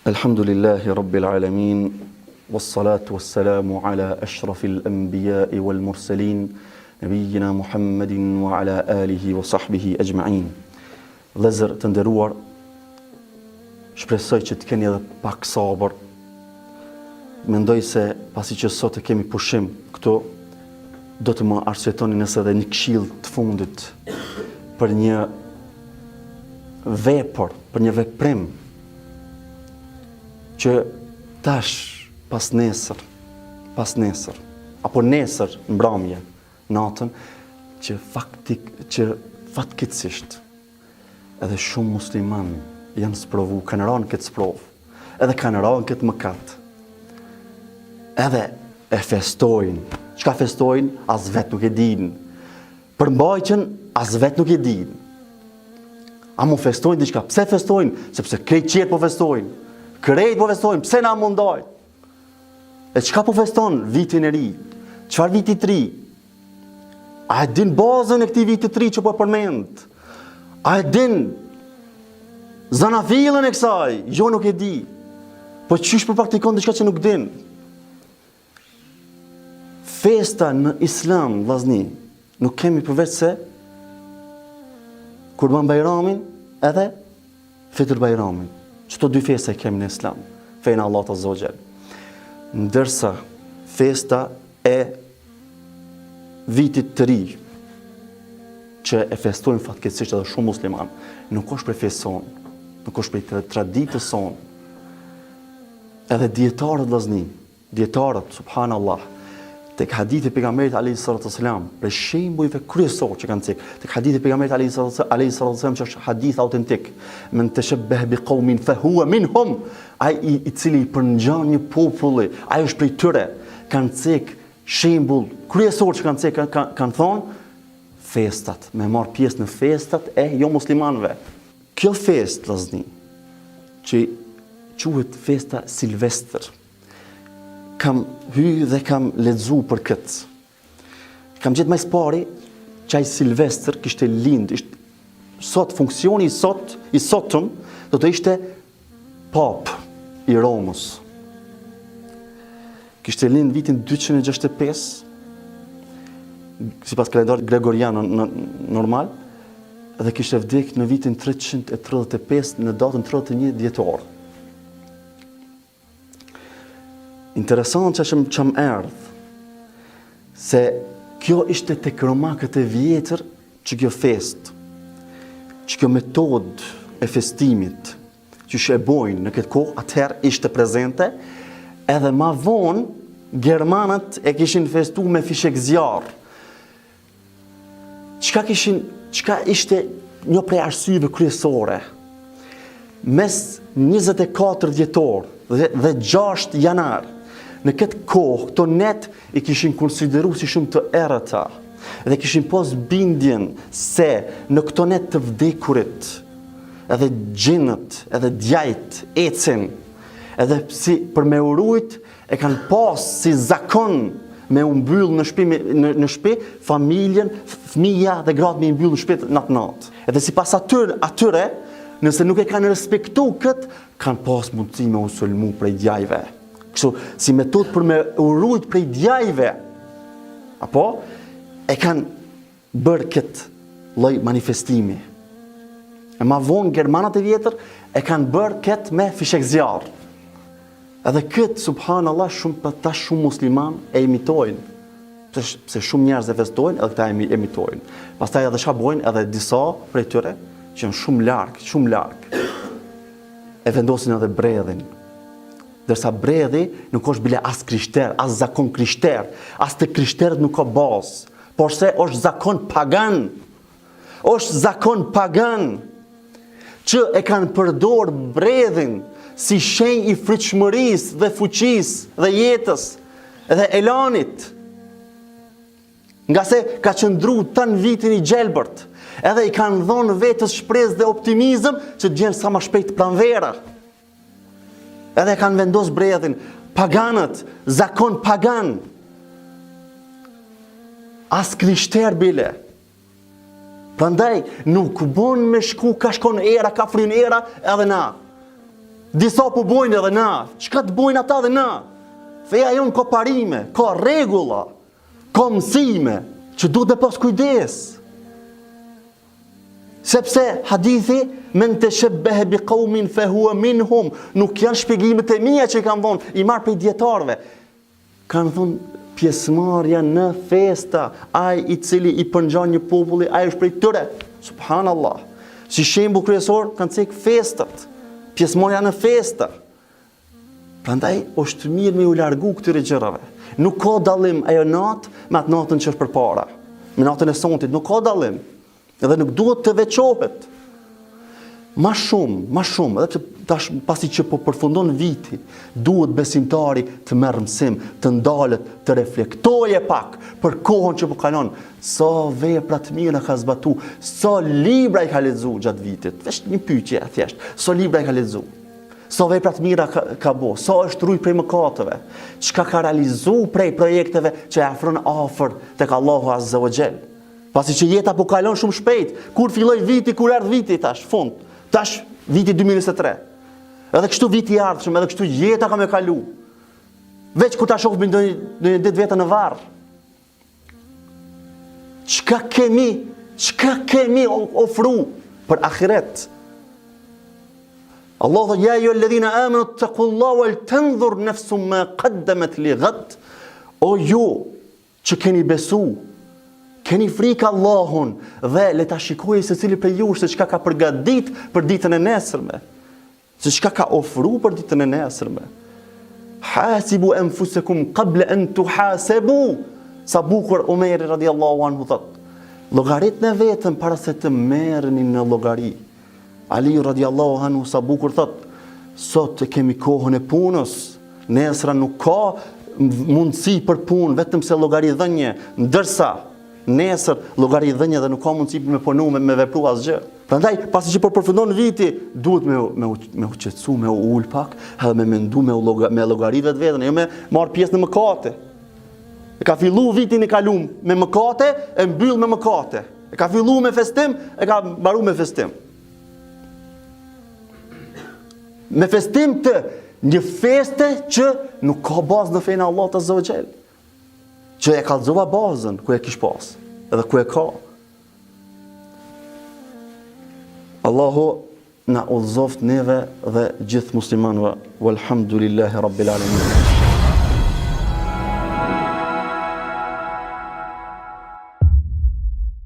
Alhamdulillahi Rabbil Alamin, wassalatu wassalamu ala ashrafil anbiya'i wal mursalin, nabiyyina Muhammadin wa ala alihi wa sahbihi ajma'in. Vëllezër të nderuar, shpresoj që të keni edhe pak sabër. Mendoj se pasi që sot e kemi pushim këtu, do të më arsyetoni nëse edhe një këshill të fundit për një vepër, për një veprim që tash pas nesër, apo nesër mbrëmje, natën, që fatkeqësisht edhe shumë musliman janë sprovu, kanë rënë këtë sprovë, edhe kanë rënë këtë mëkat. Edhe e festojnë. Çka festojnë, as vetë nuk e dinë. Përmbajtjen, as vetë nuk e dinë. A mu festojnë diçka? Pse festojnë? Sepse krejt qetë po festojnë. Krejt po festojnë, pse na mundojnë? E çka po feston vitin e ri? Çfarë viti të ri? A e din bazën e këtij viti të ri që po përmend? A e din zanafillën e kësaj? Jo, nuk e di. Po çish po praktikon diçka që nuk din? Festa në Islam, vllazni, nuk kemi përveç se Kurban Bajramin edhe Fitr Bajramin. Çto dy festa e kemi në Islam, fejnë Allah Azza wa Jall. Ndërsa festa e vitit të ri, që e festojnë fatkeqësisht edhe shumë musliman, nuk është prej festës sonë, nuk është prej traditës sonë. Edhe dietarët vllazni, dietarët subhanallah, tek hadithi pejgamberit alayhi salatu wasalam, për shembujve kryesor që kanë cek, tek hadithi pejgamberit alayhi salatu wasalam që është hadith autentik, men tashabbah biqaumin fa huwa minhum, ai i cili përngjan një populli, ai është prej tyre. Kanë cek shembull kryesor që kanë cek, kanë thonë festat, me marr pjesë në festat e jo muslimanëve. Kjo festë vllazni, që quhet festa Silvestër, kam hy dhe kam lexu për këtë. Kam gjetë më së pari që ai Silvestër kishte lind, sot funksioni i sotëm do të ishte pap i Romës. Kishte lind vitin 265 sipas kalendarit gregorian normal, dhe kishte vdekur në vitin 335 në datën 31 dhjetor. Interesant që më erdhë, se kjo ishte tek romakët e vjetër që kjo fest, që kjo metod e festimit, që shë e bojnë në këtë kohë, atëherë ishte prezente, edhe ma vonë, Germanët e kishin festu me fishek zjarë. Çka ishte një prej arsyeve kryesore? Mes 24 dhjetor dhe 6 janar, në këtë kohë, këto net i kishin konsideru si shumë të errëta dhe kishin pas bindjen se në këto net të vdekurit, edhe gjinët, edhe djajt, ecin, edhe si për me urujt, e kanë pas si zakon me u mbyll në shtëpi, familjen, fëmija dhe gratë me u mbyll në shtëpi natë. Edhe sipas atyre, nëse nuk e kanë respektu këtë, kanë pas mundësi me u sulmu prej djajve. Kështu, si metodë për me urujt prej djajve, apo e kanë bërë këtë lloj manifestimi. E ma vonë Germanët e vjetër e kanë bërë këtë me fishek zjarë. Edhe këtë, subhanallah, shumë musliman e imitojnë. Pse shumë njerëz e festojnë edhe këta e imitojnë. Pastaj edhe çfarë bojnë, edhe disa prej tyre që janë shumë larg, e vendosin edhe bredhin. Dërsa bredhi nuk është bile as krishter, as zakon krishter, as të krishterët nuk ka bazë, por se është zakon pagan. Është zakon pagan që e kanë përdor bredhin si shenjë i fritshmërisë dhe fuqisë dhe jetës dhe elanit. Nga se ka qëndru tanë vitin i gjelbërt, edhe i kanë dhonë vetës shpresë dhe optimizëm që të gjenë sa më shpejt pranvera. Edhe kanë vendos bredhin, paganët, zakon pagan. As krishter bile. Prandaj nuk bon me shku ka shkon era, ka frin era, edhe na. Disa po bojnë edhe na. Çka të bojnë ata dhe na? Feja jonë ka parime, ka rregulla, ka mësime që duhet të pas kujdes. Sepse hadithi men tashabbaha biqaumin fahuwa minhum, nuk janë shpjegimet e mia që kanë thonë, i marr prej dietarëve. Kanë thonë pjesëmarrja në festa, ai i cili i përngjan një populli, ai është prej tyre. Subhanallah. Si shembull kryesor kanë cek festat, pjesëmarrja në festa. Prandaj është mirë me u largu këtyre gjërave. Nuk ka dallim ajo natë me atë natën që është përpara. Me natën e sontit nuk ka dallim. Edhe nuk duhet të veçohet. Ma shumë, edhe tash pasi që po përfundon viti, duhet besimtari të merr mësim, të ndalet, të reflektoje pak për kohën që po kalon, sa vepra të mira ka zbatu, sa libra i ka lexuar gjatë vitit. Vesh një pyetje thjesht, sa libra i ka lexuar, sa vepra të mira ka bo, sa është rujt prej mëkateve, çka ka realizuar prej projekteve që e afron afër tek Allahu Azza wa Jall. Pasi që jeta po kalon shumë shpejt, kur filloi viti, kur erdhi viti tash, fund. Tash viti 2023. Edhe kështu viti i ardhshëm, edhe kështu jeta ka më kalu. Veç kur ta shohim ndonjë ditë vetën në varr. Çka kemi ofru për ahiret? Allah dhe ja ayyuhalladhina amanu taqullaha wal tanzur nafsum ma qaddamat li ghad. O ju që keni besu, keni frikë Allahun dhe le ta shikojë secili prej jush se çka ka përgatit për ditën e nesërme. Se çka ka ofruar për ditën e nesërme. Hasibu anfusakum qabla an tuhasabu. Sa bukur Omeri radiallahu anhu thot. Llogaritni vetëm para se të merreni në llogari. Ali radiallahu anhu sa bukur thot. Sot kemi kohën e punës. Nesra nuk ka mundësi për punë, vetëm se llogari dhënje, ndërsa nesër llogari dhënje dhe nuk ka mundësi me punu me vepru asgjë. Prandaj pasi që po përfundon viti, duhet me u qetësu, me u ul pak, edhe me mendu me llogaritë vetën, jo me marr pjesë në mëkate. E ka fillu vitin e kalum me mëkate, e mbyll me mëkate. E ka fillu me festim, e ka mbaru me festim. Me festim të një feste që nuk ka bazë në fenë Allahut Azza wa Jall. Që e kallëzova bazën ku e kish pas, edhe ku e ka. Allahu na udhëzoft neve dhe gjithë muslimanëve. Walhamdulillahi rabbil alamin.